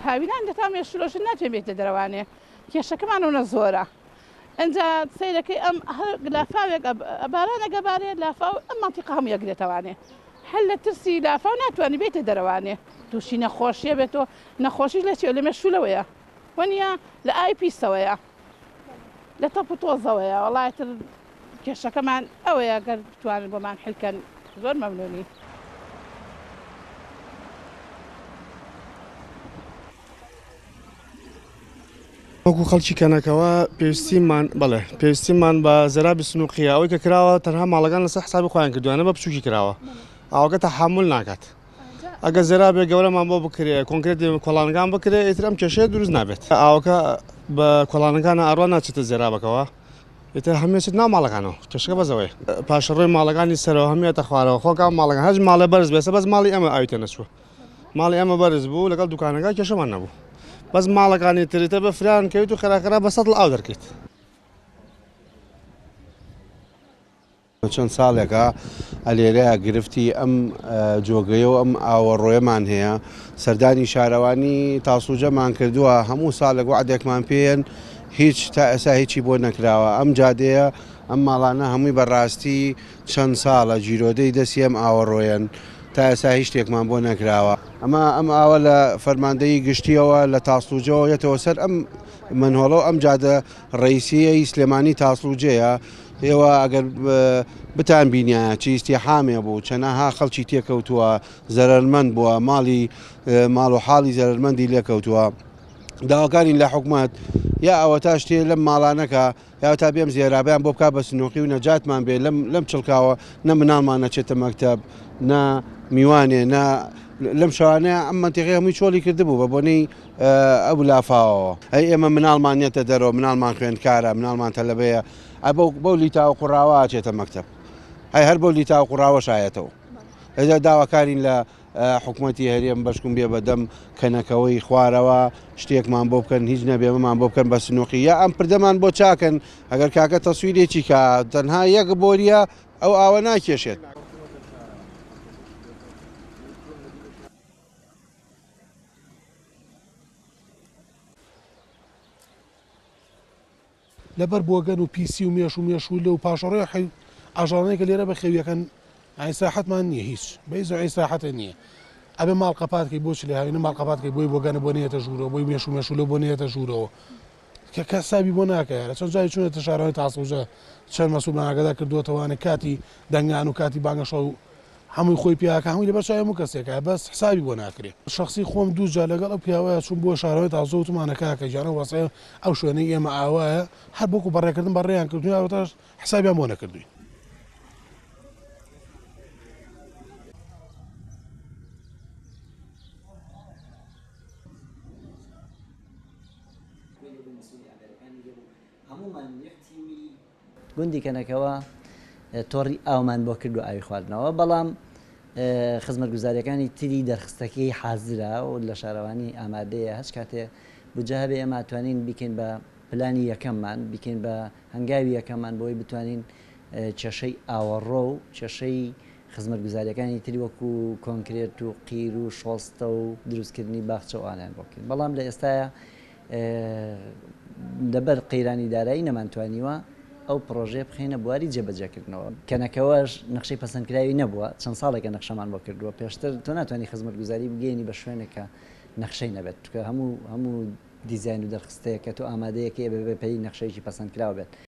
هاوینان دەتا مێشولۆژ ناتوێن بێتە دەروانێ کێشەکەمانەوە زۆرە ئەجا سیرەکەی ئەم لافاوێک بارانە گەبارێت لافاو ئەم مانتیقە هەموو یەکرێتەوانێ هەر لە ترسی لافاو ناتوانانی بێتە دەروانێ تووشی نەخۆشیە بێتەوە نەخۆشی لە چێ لە مێشولەوەیە وەنیە لە ئای پیسەوەیە لە تەپ و تۆزەوەیە وڵایتر کێشەکەمان ئەوەیە گەر بتوانن بۆمان حلکەن زۆر مەمنونی. وەکو خەڵکی کەنەکەوە پێویستیمان بە زەرابی سنووقیە ئەوەی کە کراوە تەنها ماڵەکان لەسەر حسابی خۆیان کردوانە بە بچووکی کراوە ئاوەکە تەحمل ناکات ئەگەر زەرابێ گەورەمان بۆ بکرێ کۆنکرێت کۆڵانەکان بکرێ ئیتر ئەم کێشەیە دروست نابێت ئاوەکە بە کۆڵانەکانە ئاڕوا ناچێتە زێرابەکەوە ئیتر هەمێچێت ناو ماڵەکانەوە کێشەکە بەزەوەی پاشەڕۆی ماڵەکانی سەرەوە هەمیێتە خوارەوە خۆکان ماڵەکان هەج ماڵە بەرز بێسە بەس ماڵی ئەمە ئاویتە نەچووە ماڵی ئەمە بەرز بوو لەگەڵ دوکانەکە کێشەمان نەبوو بەس ماڵەکانی تریتە بە فران کەوت و خێراخێرا بە سەد ئاو دەرکەیت. چەند ساڵێکە ئەلێرەیە گرفتی ئەم جۆگەیە و ئەم ئاوەڕۆیەمان هەیە سەردانی شارەوانی تاسووجەمان کردووە هەموو ساڵێک وعدێکمان پێن هیچ تا ئێستا هیچی بۆ نەکراوە ئەم جادەیە ئەم ماڵانە هەمووی بەڕاستی چەند ساڵە جیرۆدەی دەستی ئەم ئاوەڕۆیەن تا ئێستا هیچ شتێکمان بۆ نەکراوە ئەم ئاوە لە فەرماندەی گشتیەوە لە تاسووجەوە یەتەوە سەر ئەم منهۆڵە ئەم جادە ڕئیسیەی سلێمانی تاسووجەیە ئێوە ئەگەر بتان بینیایە چی ئیستیحامێ بوو چەنەها خەڵکی تێکەوتووە زەرمەند بووە ماڵ و حاڵی زەرمەندی لێکەوتووە داواکارین لە حکوومەت یا ئەوە تا شتێ لەم ماڵانەکە یا تا بێم زێرابیان بۆ بکات بە سنووقی و نەجاتمان بێ لەم چڵکاوە نە مناڵمان نەچێتە مەکتەب نە میوانێ لەم شوانەیە ئەم منتیقی هەمووی چۆلی کردبوو بە بۆنەی ئەو لافاوەوە ئەی ئێمە مناڵمان نیەتە دەرەوە مناڵمان خوێندکارە مناڵمان تەلەبەیە بەو لیتا و قوڕاوە ئاچێتە مەکتەب هەر بۆ لیتا و قوڕاوە شایەتەوە ئێدا داواکارین لە حکوومەتی هەرێم بەشکم بێ بەدەم کەنەکەوەی خوارەوە شتێکمان بۆ بکەن هیچ نەبێمەمان بۆ بکەن بە سنووقی یا ئەم پردەمان بۆ چاکەن ئەگەر کاکە تەسویرێکی کا تەنها یەک بۆریە ئەو ئاوە ناکێشێت. لەبەر بۆگەن و پیسی و مێشولە و پاشەڕۆی ئاژانەیەکە لێرە بە خێویەکەن ئایساحەتمان نییە هیچ بەیز و ئایساحەتە نییە ئەبێ ماڵقەپاتکەی بۆچ لێ هاوینە ماڵقەپاتکەی بۆی بۆگەنە بۆ نێتە ژوورەوە بۆی مێشولە بۆ نێتە ژوورەوە کە کەس سابی بۆ ناکەیە چەند جای چونێتە شارەوەی تاسووجە چەند مەسوول ئاگادار کردووەتەوانە کاتی دەنگان و کاتی بانگەشە و هەمووی خۆی پیاکە هەمووی لەبەر چای هەموو کەسێکە بەس حسابی بۆ ناکرێت شخصی خۆم دوو جا لەگەڵ ئەو پیاوەیە چوون بۆ شارەوەی تازە وتمانەکەکە جانە وەسەیە ئەو شوێنەی ئێمە ئاوایە هەر بۆکو بەڕێکردن بەڕێیان کردوین ئەوتاش حسابیان بۆ نەکردوین. گوندی کەنەکەوە تۆڕی ئاومان بۆ کردو ئاوی خواردنەوە بەڵام خزمەتگوزاریەکانی تری دەرخستەکەی حازرا و لە شارەوانی ئامادەیە هەچ کاتێ بجا هەبێ ئێمە توانین بیکەین بە پلانی یەکەممان بیکەین بە هەنگاوی یەکەممان بۆی بتوانین کێشەی ئاوەڕۆ و کێشەی خزمەتگوزاریەکانی تری وەکو کۆنکرێت و قیر و شۆستە و دروستکردنی باخچە و ئالان بۆکەین بەڵام لە ئێستاە لەبەر قەیرانی دارایی نەمانتوانیوە ئەو پرۆژێ بخینە بواری جێبەجێکردنەوە کەنەکەوەش نەخشەی پەسەندکراوی نەبووە چەند ساڵێکە نەخشەمان بۆ کردووە پێشتر تۆ ناتوانانی خزمەتگوزاری بگەینی بە شوێنێکە نەخشەی نەبێت چکە هەموو دیزاین و دەرخستەیە کە تۆ ئامادەیەکە بێ پێی نەخشەیەکی پەسەندکراوە بێت